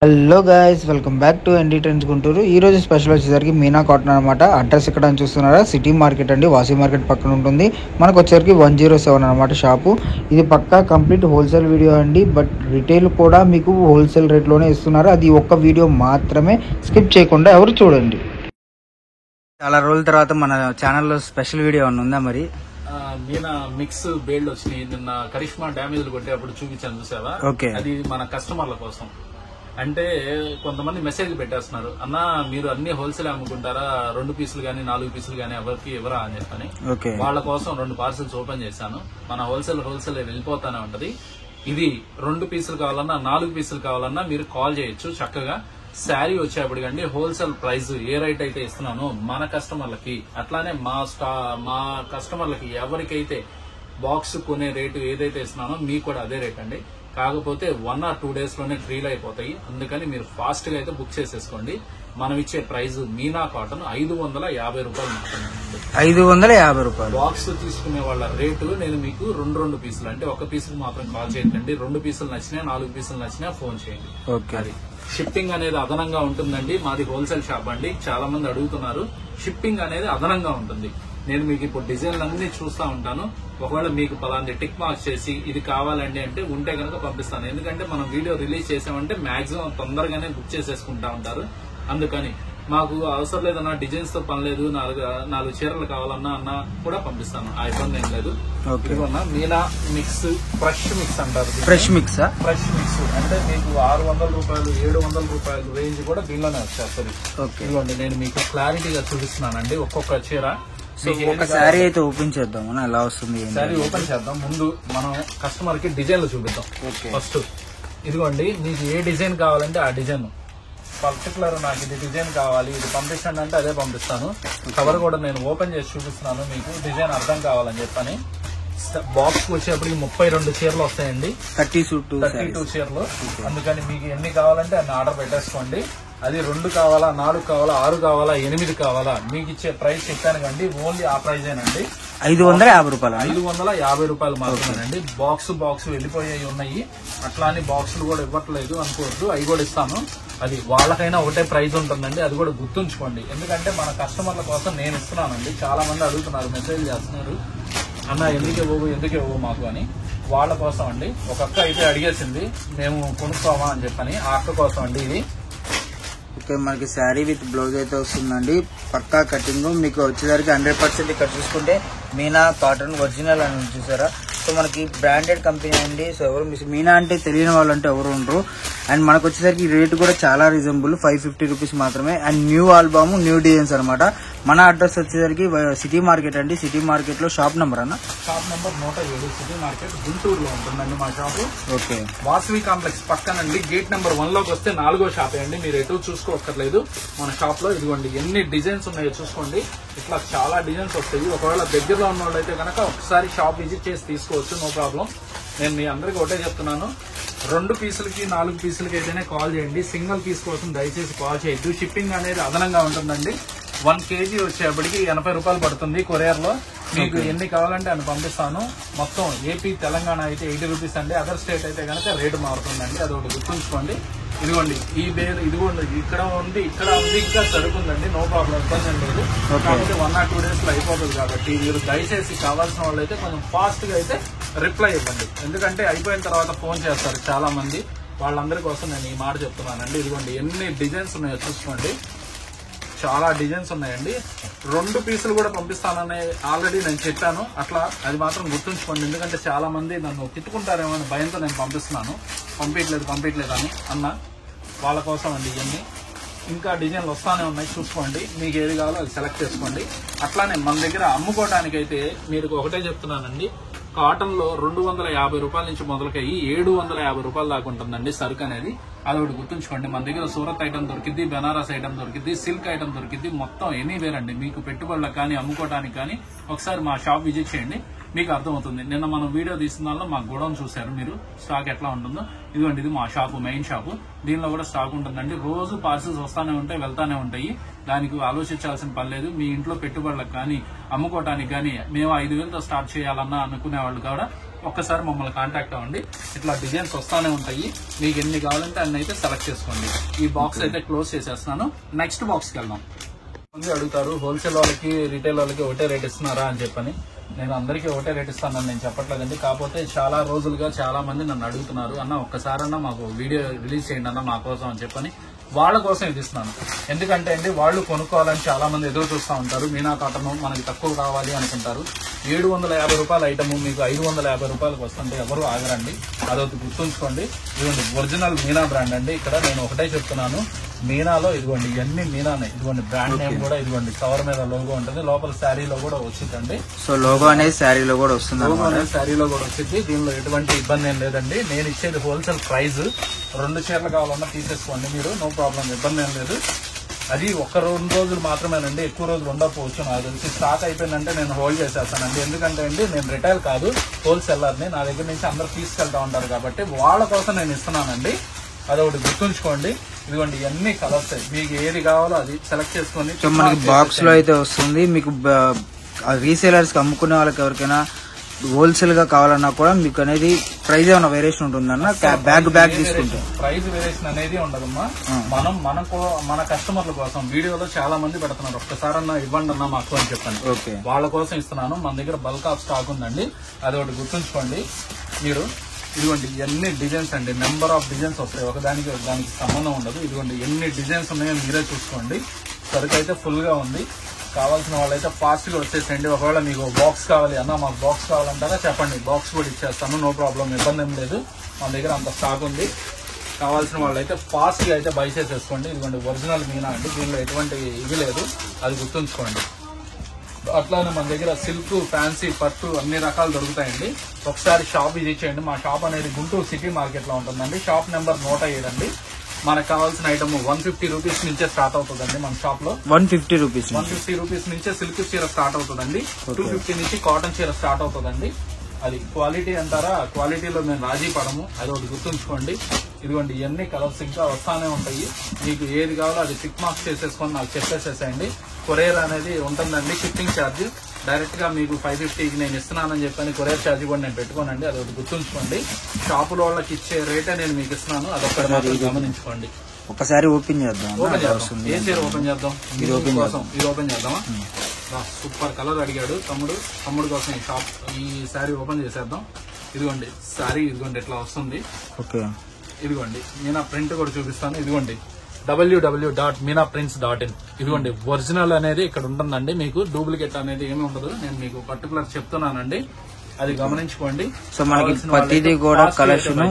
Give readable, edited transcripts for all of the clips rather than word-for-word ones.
Hello guys, welcome back to ND trends Guntur. ఈ రోజు special వచ్చేసరికి మీనా కాటన్ అనమాట. అడ్రస్ ఎక్కడ అని చూస్తున్నారా? సిటీ మార్కెట్ అండి, వాసీ మార్కెట్ పక్కన ఉంటుంది. మనకు వచ్చేసరికి 107 అనమాట షాపు. ఇది పక్కా కంప్లీట్ హోల్సేల్ వీడియో అండి. బట్ రిటైల్ కూడా మీకు హోల్సేల్ రేట్లోనే ఇస్తున్నారు. అది ఒక్క వీడియో మాత్రమే, స్కిప్ చేయకుండా ఎవరు చూడండి. చాలా రోజుల తర్వాత మన ఛానల్లో స్పెషల్ వీడియో ఏమన్నా ఉందా మరి? మీనా మిక్స్ బేల్డ్ వచ్చినాయి. నిన్న కరిష్మా డ్యామేజ్ కొట్టే అప్పుడు చూపించాను, చూసావా? ఓకే, అది మన కస్టమర్ల కోసం. అంటే కొంతమంది మెసేజ్ పెట్టేస్తున్నారు, అన్న మీరు అన్ని హోల్సేల్ అమ్ముకుంటారా, 2 పీసులు గానీ 4 పీసులు గానీ ఎవరికి ఎవరా అని చెప్పని. వాళ్ళ కోసం 2 పార్సల్స్ ఓపెన్ చేశాను. మన హోల్సేల్ వెళ్ళిపోతానే ఉంటది. ఇది 2 పీసులు కావాలన్నా 4 పీసులు కావాలన్నా మీరు కాల్ చేయొచ్చు చక్కగా. శారీ వచ్చేప్పటికండి హోల్సేల్ ప్రైస్ ఏ రైట్ అయితే ఇస్తున్నానో మన కస్టమర్లకి, అట్లానే మా కస్టమర్లకి ఎవరికైతే బాక్స్ కొనే రేటు ఏదైతే ఇస్తున్నానో మీకు కూడా అదే రేట్ అండి. కాకపోతే 1 or 2 days లోనే ఫ్రీలు అయిపోతాయి. అందుకని మీరు ఫాస్ట్ గా అయితే బుక్ చేసేసుకోండి. మనం ఇచ్చే ప్రైస్ మీనా కాటన్ 550 రూపాయలు మాత్రమే. 550 రూపాయలు. బాక్స్ తీసుకునే వాళ్ళ రేటు నేను మీకు 2 పీసులు, అంటే 1 పీసుకు మాత్రం కాల్ చేయకండి. 2 పీసులు నచ్చినా 4 పీసులు నచ్చినా ఫోన్ చేయండి. అది షిప్పింగ్ అనేది అదనంగా ఉంటుందండి. మాది హోల్సేల్ షాప్ అండి. చాలా మంది అడుగుతున్నారు, షిప్పింగ్ అనేది అదనంగా ఉంటుంది. నేను మీకు ఇప్పుడు డిజైన్లు అన్ని చూస్తా ఉంటాను. ఒకవేళ మీకు పలాంటి టిక్ మార్క్స్ చేసి ఇది కావాలండి అంటే ఉంటే కనుక పంపిస్తాను. ఎందుకంటే మనం వీడియో రిలీజ్ చేసామంటే మాక్సిమం తొందరగానే బుక్ చేసేసుకుంటా ఉంటారు. అందుకని మాకు అవసరం లేదన్నా, డిజైన్స్ తో పని లేదు, 4 చీరలు కావాలన్నా అన్నా కూడా పంపిస్తాను. ఆ ఇబ్బంది ఏం లేదు. మీనా మిక్స్ ఫ్రెష్ మిక్స్ అంటారు. ఫ్రెష్ మిక్స్ అంటే మీకు 600 రూపాయలు 700 రూపాయలు రేంజ్ కూడా దీనిలోనే వచ్చేస్తుంది. ఇదిగోండి, నేను మీకు క్లారిటీగా చూపిస్తున్నానండి ఒక్కొక్క చీర. ఒక శారీ అయితే ఓపెన్ చేద్దాం, ఎలా వస్తుంది శారీ ఓపెన్ చేద్దాం. ముందు మనం కస్టమర్ కి డిజైన్లు చూపిద్దాం. ఫస్ట్ ఇదిగోండి, మీకు ఏ డిజైన్ కావాలంటే ఆ డిజైన్ పర్టికులర్, నాకు ఇది డిజైన్ కావాలి ఇది పంపించండి అంటే అదే పంపిస్తాను. కవర్ కూడా నేను ఓపెన్ చేసి చూపిస్తున్నాను మీకు, డిజైన్ అర్థం కావాలని చెప్పని. బాక్స్ వచ్చేప్పటికి 32 చీరలు వస్తాయండి, 32 చీరలు. అందుకని మీకు ఎన్ని కావాలంటే అన్ని ఆర్డర్ పెట్టేసుకోండి. అది 2 కావాలా, 4 కావాలా, 6 కావాలా, 8 కావాలా, మీకు ఇచ్చే ప్రైస్ చెప్పాను కండి. ఓన్లీ ఆ ప్రైజ్ ఏనండి, 550 రూపాయలు. 550 రూపాయలు మాత్రమేనండి. బాక్స్ వెళ్ళిపోయాయి ఉన్నాయి. అట్లా అని బాక్సులు కూడా ఇవ్వట్లేదు అనుకోవద్దు, అవి కూడా ఇస్తాను. అది వాళ్ళకైనా ఒకటే ప్రైజ్ ఉంటుందండి, అది కూడా గుర్తుంచుకోండి. ఎందుకంటే మన కస్టమర్ల కోసం నేను ఇస్తున్నానండి. చాలా మంది అడుగుతున్నారు, మెసేజ్ చేస్తున్నారు, అన్న ఎందుకు ఇవ్వవు మాకు అని. వాళ్ళ కోసం అండి. ఒక అక్క అయితే అడిగేసింది, మేము కొనుక్కోమా అని చెప్పని. ఆ అక్క కోసం అండి ఇది. ఓకే, మనకి శారీ విత్ బ్లౌజ్ అయితే వస్తుందండి. పక్కా కటింగ్ మీకు వచ్చేసరికి 100%. ఇక్కడ చూసుకుంటే మీనా కాటన్ ఒరిజినల్ అని చూసారా. సో మనకి బ్రాండెడ్ కంపెనీ అండి. సో ఎవరు మీనా అంటే తెలియని వాళ్ళు అంటే ఎవరు ఉండరు. అండ్ మనకు వచ్చేసరికి రేటు కూడా చాలా రీజనబుల్, 550 రూపీస్ మాత్రమే. And new album, new designs అనమాట. మన అడ్రస్ వచ్చేసరికి సిటీ మార్కెట్ అండి. సిటీ మార్కెట్ లో షాప్ నెంబర్ 107 సిటీ మార్కెట్ గుంటూరులో ఉంటుందండి మా షాపు. ఓకే, వాసవి కాంప్లెక్స్ పక్కనండి. గేట్ నెంబర్ 1 లోకి వస్తే 4వ షాపే అండి. మీరు ఎటు చూసుకోక్కర్లేదు. మన షాప్ లో ఇదిగోండి ఎన్ని డిజైన్స్ ఉన్నాయో చూసుకోండి. ఇట్లా చాలా డిజైన్స్ వస్తాయి. ఒకవేళ దగ్గరలో ఉన్న వాళ్ళు అయితే కనుక ఒకసారి షాప్ విజిట్ చేసి తీసుకోవచ్చు, నో ప్రాబ్లం. నేను మీ అందరికీ ఒకటే చెప్తున్నాను, 2 పీసులకి 4 పీసులకి అయితేనే కాల్ చేయండి. సింగిల్ పీస్ కోసం దయచేసి కాల్ చేయొద్దు. షిప్పింగ్ అనేది అదనంగా ఉంటుందండి. 1 kg వచ్చేప్పటికి 80 రూపాయలు పడుతుంది కొరియర్ లో. మీకు ఎన్ని కావాలంటే అని పంపిస్తాను. మొత్తం ఏపీ తెలంగాణ అయితే 80 రూపీస్ అండి. అదర్ స్టేట్ అయితే కనుక రేటు మారుతుందండి, అదొకటి గుర్తుంచుకోండి. ఇదిగోండి ఈ బేర్, ఇదిగోండి ఇక్కడ ఉంది ఇంకా సరుకుందండి, నో ప్రాబ్లం, ఇబ్బంది లేదు. కాకపోతే 1 or 2 days లో అయిపోతుంది. కాబట్టి మీరు దయచేసి కావాల్సిన వాళ్ళు అయితే కొంచెం ఫాస్ట్ గా అయితే రిప్లై ఇవ్వండి. ఎందుకంటే అయిపోయిన తర్వాత ఫోన్ చేస్తారు చాలా మంది. వాళ్ళందరి కోసం నేను ఈ మాట చెప్తున్నానండి. ఇదిగోండి ఎన్ని డిజైన్స్ ఉన్నాయో చూసుకోండి, చాలా డిజైన్స్ ఉన్నాయండి. 2 పీసులు కూడా పంపిస్తానని ఆల్రెడీ నేను చెప్పాను. అట్లా అది మాత్రం గుర్తుంచుకోండి. ఎందుకంటే చాలా మంది నన్ను తిట్టుకుంటారేమో అని భయంతో నేను పంపిస్తున్నాను, పంపించలేదు అని అన్న. వాళ్ళ కోసం అండి ఇవన్నీ. ఇంకా డిజైన్లు వస్తానే ఉన్నాయి, చూసుకోండి. మీకు ఏది కావాలో అది సెలెక్ట్ చేసుకోండి. అట్లానే మన దగ్గర అమ్ముకోవడానికైతే మీరు ఒకటే చెప్తున్నానండి, కాటన్ లో 250 రూపాయల నుంచి మొదలుకయ్యి 750 రూపాయల దాకా ఉంటుందండి సరుకు అనేది. అదొకటి గుర్తుంచుకోండి. మన దగ్గర సూరత్ ఐటమ్ దొరికిద్ది, బెనారస్ ఐటమ్ దొరికిద్ది, సిల్క్ ఐటమ్ దొరికిద్ది, మొత్తం ఎనీవేర్ అండి. మీకు పెట్టుబడులకు కానీ అమ్ముకోవడానికి కానీ ఒకసారి మా షాప్ విజిట్ చేయండి, మీకు అర్థమవుతుంది. నిన్న మనం వీడియో తీసిన దానిలో మా గోడౌన్ చూశారు మీరు, స్టాక్ ఎట్లా ఉంటుందో. ఇదిగోండి, ఇది మా షాపు, మెయిన్ షాపు. దీనిలో కూడా స్టాక్ ఉంటుందండి. రోజు పార్సల్స్ వస్తానే ఉంటాయి, వెళ్తానే ఉంటాయి. దానికి ఆలోచించాల్సిన పని లేదు. మీ ఇంట్లో పెట్టుబడులకు కానీ అమ్ముకోవడానికి కానీ మేము 5,000తో స్టార్ట్ చేయాలన్నా అనుకునే వాళ్ళు కూడా ఒక్కసారి మమ్మల్ని కాంటాక్ట్ అవ్వండి. ఇట్లా డిజైన్స్ వస్తానే ఉంటాయి. మీకు ఎన్ని కావాలంటే అన్ని అయితే సెలెక్ట్ చేసుకోండి. ఈ బాక్స్ అయితే క్లోజ్ చేసేస్తున్నాను. నెక్స్ట్ బాక్స్కి వెళ్దాం. మంది అడుగుతారు హోల్సేల్ వాళ్ళకి రీటైల్ వాళ్ళకి ఒకటే రేట్ ఇస్తున్నారా అని చెప్పని. నేను అందరికీ ఒకటే రేట్ ఇస్తానని నేను చెప్పట్లేదండి. కాకపోతే చాలా రోజులుగా చాలా మంది నన్ను అడుగుతున్నారు, అన్న ఒక్కసారన్నా మాకు వీడియో రిలీజ్ చేయండి అన్న మా కోసం అని చెప్పని. వాళ్ళ కోసం ఇది ఇస్తున్నాను. ఎందుకంటే అండి వాళ్ళు కొనుక్కోవాలని చాలా మంది ఎదురు చూస్తూ ఉంటారు. మీనా కాటన్ మనకి తక్కువ కావాలి అనుకుంటారు. 750 రూపాయల ఐటమ్ మీకు 550 రూపాయలకు వస్తుంటే ఎవరు ఆగరండి. అదొకటి గుర్తుంచుకోండి. ఇదిగోండి ఒరిజినల్ మీనా బ్రాండ్ అండి. ఇక్కడ నేను ఒకటే చెప్తున్నాను, మీనాలో ఇదిగోండి ఇవన్నీ మీనానే. ఇదిగోండి బ్రాండ్ నేమ్ కూడా ఇదిగోండి కవర్ మీద లోగో ఉంటుంది. లోపల శారీలో కూడా వచ్చిందండి. సో లోగో అనేది శారీలో కూడా వస్తుంది. లోగో అనేది శారీలో కూడా వచ్చింది. దీనిలో ఎటువంటి ఇబ్బంది ఏం లేదండి. నేను ఇచ్చేది హోల్సేల్ ప్రైస్. 2 చీరలు కావాలన్నా తీసేసుకోండి మీరు, నో ప్రాబ్లం, ఇబ్బంది ఏం లేదు. అది 1-2 రోజులు మాత్రమేనండి, ఎక్కువ రోజులు ఉండకపోవచ్చు. నాకు తెలిసి స్టాక్ అయిపోయిందంటే నేను హోల్డ్ చేసేస్తానండి. ఎందుకంటే అండి నేను రిటైల్ కాదు, హోల్సేలర్ని. నా దగ్గర నుంచి అందరూ తీసుకెళ్తా ఉంటారు కాబట్టి వాళ్ళ కోసం నేను ఇస్తున్నానండి. అదొకటి గుర్తుంచుకోండి. ఇదిగోండి ఇవన్నీ కలర్స్, మీకు ఏది కావాలో అది సెలెక్ట్ చేసుకొని. సో మనకి బాక్స్ లో అయితే వస్తుంది. మీకు రీసేలర్స్ కి అమ్ముకునే వాళ్ళకి ఎవరికైనా హోల్సేల్ గా కావాలన్నా కూడా మీకు అనేది ప్రైస్ ఏమైనా వేరియేషన్ ఉంటుందన్న? బ్యాగ్ తీసుకుంటాం. ప్రైస్ వేరియేషన్ అనేది ఉండదమ్మా. మన కస్టమర్ల కోసం వీడియోలో చాలా మంది పెడుతున్నారు, ఒక్కసారన్నా ఇవ్వండి అన్న మాకు అని చెప్పండి. వాళ్ళ కోసం ఇస్తున్నాను. మన దగ్గర బల్క్ ఆఫ్ స్టాక్ ఉందండి, అదొకటి గుర్తుంచుకోండి మీరు. ఇదిగోండి ఎన్ని డిజైన్స్ అండి, నెంబర్ ఆఫ్ డిజైన్స్ వస్తాయి, ఒకదానికి సంబంధం ఉండదు. ఇదిగోండి ఎన్ని డిజైన్స్ ఉన్నాయో మీరే చూసుకోండి. సరుకు అయితే ఫుల్ గా ఉంది. కావాల్సిన వాళ్ళైతే ఫాస్ట్ గా వచ్చేసేయండి. ఒకవేళ మీకు బాక్స్ కావాలి అన్న, మాకు బాక్స్ కావాలంటారా చెప్పండి, బాక్స్ కూడా ఇచ్చేస్తాను, నో ప్రాబ్లం, ఇబ్బంది ఏం లేదు. మన దగ్గర అంత స్టాక్ ఉంది. కావాల్సిన వాళ్ళైతే ఫాస్ట్ గా అయితే బై చేసేసుకోండి. ఇదిగోండి ఒరిజినల్ మీనా అండి, దీనిలో ఎటువంటి ఇది లేదు, అది గుర్తుంచుకోండి. అట్లానే మన దగ్గర సిల్క్, ఫ్యాన్సీ, పట్టు అన్ని రకాలు దొరుకుతాయండి. ఒకసారి షాప్ విజిట్ చేయండి. మా షాప్ అనేది గుంటూరు సిటీ మార్కెట్ లో ఉంటుందండి. షాప్ నెంబర్ 107 అండి. మనకు కావాల్సిన ఐటమ్ 150 రూపీస్ నుంచే స్టార్ట్ అవుతుందండి. మన షాప్ లో 150 రూపీస్ నుంచే సిల్క్ చీర స్టార్ట్ అవుతుందండి. 250 నుంచి కాటన్ చీర స్టార్ట్ అవుతుందండి. అది క్వాలిటీ అంటారా, క్వాలిటీలో మేము రాజీ పడము, అది ఒకటి గుర్తుంచుకోండి. ఇదిగోండి ఇవన్నీ కలర్స్ ఇంకా వస్తానే ఉంటాయి. మీకు ఏది కావాలో అది టిక్ మార్క్స్ చేసేసుకొని నాకు చెప్పేసేసేయండి. కొరియర్ అనేది ఉంటుందండి, షిప్పింగ్ ఛార్జ్. డైరెక్ట్ గా మీకు 550కి నేను ఇస్తున్నానని చెప్పని కొరియర్ ఛార్జ్ కూడా నేను పెట్టుకోనండి, అదొకటి గుర్తుంచుకోండి. షాపుల వాళ్ళకి ఇచ్చే రేటే నేను మీకు ఇస్తున్నాను, అదొక్కటి మాత్రం గమనించుకోండి. ఒకసారి ఓపెన్ చేద్దాం. ఏ చీర ఓపెన్ చేద్దాం? ఇది ఓపెన్ చేద్దామా? సూపర్ కలర్ అడిగాడు తమ్ముడు కోసం ఈ శారీ ఓపెన్ చేసేద్దాం. ఇదిగోండి శారీ, ఇదిగోండి ఇట్లా వస్తుంది. ఇదిగోండి మీనా ప్రింట్ కూడా చూపిస్తాను. ఇదిగోండి www.meenaprints.in. ఇదిగోండి ఒరిజినల్ అనేది ఇక్కడ ఉంటుందండి. మీకు డూప్లికేట్ అనేది ఏమి ఉండదు. నేను మీకు పర్టికులర్ చెప్తున్నానండి, అది గమనించుకోండి. సో మనకి ప్రతిదీ కూడా కలెక్షన్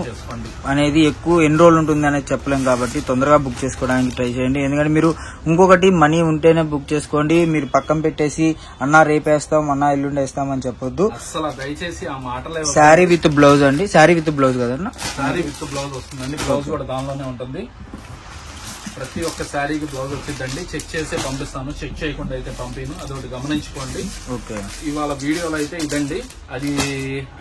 అనేది ఎక్కువ ఎన్ని రోజులు ఉంటుంది అనేది చెప్పలేం కాబట్టి తొందరగా బుక్ చేసుకోవడానికి ట్రై చేయండి. ఎందుకంటే మీరు ఇంకొకటి మనీ ఉంటేనే బుక్ చేసుకోండి. మీరు పక్కన పెట్టేసి అన్నా రేపేస్తాం, అన్నా ఎల్లుండి వేస్తాం అని చెప్పొద్దు. అసలు దయచేసి ఆ మాటలే. శారీ విత్ బ్లౌజ్ అండి, శారీ విత్ బ్లౌజ్ కదన్నా? శారీ విత్ బ్లౌజ్ వస్తుందండి. బ్లౌజ్ కూడా దానిలోనే ఉంటుంది. ప్రతి ఒక్క శారీకి బ్లౌజ్ వచ్చిందండి. చెక్ చేసే పంపిస్తాను, చెక్ చేయకుండా అయితే పంపిను, అదొకటి గమనించుకోండి. ఇవాళ వీడియోలో అయితే ఇదండి. అది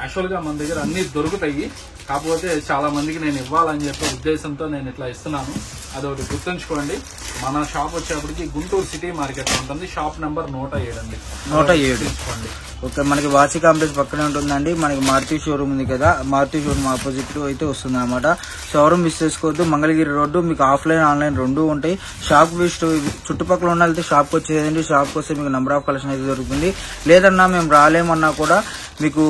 యాక్చువల్ గా మన దగ్గర అన్ని దొరుకుతాయి, కాకపోతే చాలా మందికి నేను ఇవ్వాలని చెప్పే ఉద్దేశంతో నేను ఇట్లా ఇస్తున్నాను, అదొకటి గుర్తుంచుకోండి. మన షాప్ వచ్చేప్పటికి గుంటూరు సిటీ మార్కెట్ లో ఉంటుంది. షాప్ నెంబర్ 107 అండి. 107. ఓకే, మనకి వాచి కాంప్లెక్స్ పక్కనే ఉంటుందండి. మనకి మారుతి షోరూమ్ ఉంది కదా, మారుతి షోరూమ్ ఆపోజిట్ లో అయితే వస్తుంది అనమాట. షోరూమ్ మిస్ చేసుకోవద్దు. మంగళగిరి రోడ్డు, మీకు ఆఫ్లైన్ ఆన్లైన్ రెండు ఉంటాయి. షాప్ చుట్టుపక్కల ఉన్న వెళ్తే షాప్కి వచ్చేదండి. షాప్కి వస్తే మీకు నెంబర్ ఆఫ్ కలెక్షన్ అయితే దొరుకుతుంది. లేదన్నా మేము రాలేమన్నా కూడా మీకు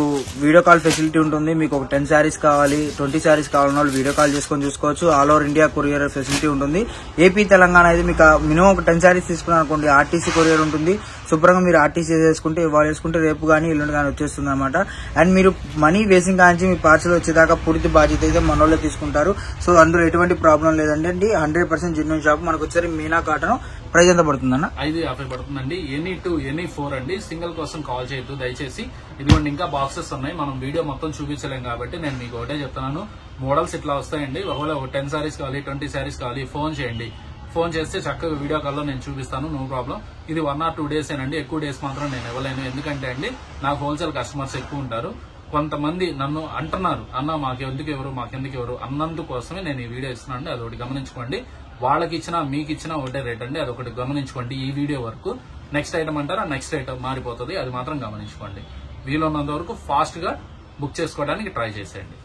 వీడియో కాల్ ఫెసిలిటీ ఉంటుంది. మీకు ఒక 10 శారీస్ కావాలి, 20 శారీస్ కావాలన్న వాళ్ళు వీడియో కాల్ చేసుకొని చూసుకోవచ్చు. All over India courier facility ఉంటుంది. ఏపీ తెలంగాణ అయితే మీకు మినిమం ఒక 10 శారీస్ తీసుకున్నారు అనుకోండి, ఆర్టీసీ కొరియర్ ఉంటుంది. శుభ్రంగా మీరు ఆర్టీసీ చేసుకుంటే ఇవాళ వేసుకుంటే రేపు కానీ ఎల్లుండి కానీ వచ్చేస్తుంది అనమాట. అండ్ మీరు మనీ వేసింగ్ కాంచి మీ పార్సల్ వచ్చేదాకా పూర్తి బాధ్యత అయితే మన వాళ్ళే తీసుకుంటారు. సో అందులో ఎటువంటి ప్రాబ్లం లేదండి. 100% జెన్యూన్ షాప్. మనకు వచ్చేసరికి మీనా కాటన్ ప్రైస్ ఎంత పడుతుందన్న? 550 పడుతుందండి. ఎనీ 2 ఎనీ 4 అండి. సింగిల్ కోసం కాల్ చేయొద్దు దయచేసి. ఇదిగోండి ఇంకా బాక్సెస్ ఉన్నాయి, మనం వీడియో మొత్తం చూపించలేం కాబట్టి నేను మీకు ఒకటే చెప్తున్నాను. మోడల్స్ ఇట్లా వస్తాయండి. ఒకవేళ 10 శారీస్ కావాలి, 20 శారీస్ కావాలి, ఫోన్ చేయండి. ఫోన్ చేస్తే చక్కగా వీడియో కాల్లో నేను చూపిస్తాను, నో ప్రాబ్లం. ఇది 1 or 2 డేస్ ఏనండి, ఎక్కువ డేస్ మాత్రం నేను ఇవ్వలేను. ఎందుకంటే అండి నాకు హోల్సేల్ కస్టమర్స్ ఎక్కువ ఉంటారు. కొంతమంది నన్ను అంటున్నారు, అన్న మాకెందుకు ఎవరు అన్నందుకోసమే నేను ఈ వీడియో ఇస్తున్నాను. అదొకటి గమనించుకోండి. వాళ్ళకి ఇచ్చినా మీకు ఇచ్చినా ఒకటే రేట్ అండి, అదొకటి గమనించుకోండి. ఈ వీడియో వరకు నెక్స్ట్ ఐటమ్ అంటారా, నెక్స్ట్ ఐటమ్ మారిపోతుంది, అది మాత్రం గమనించుకోండి. వీలున్నంత వరకు ఫాస్ట్ గా బుక్ చేసుకోవడానికి ట్రై చేసేయండి.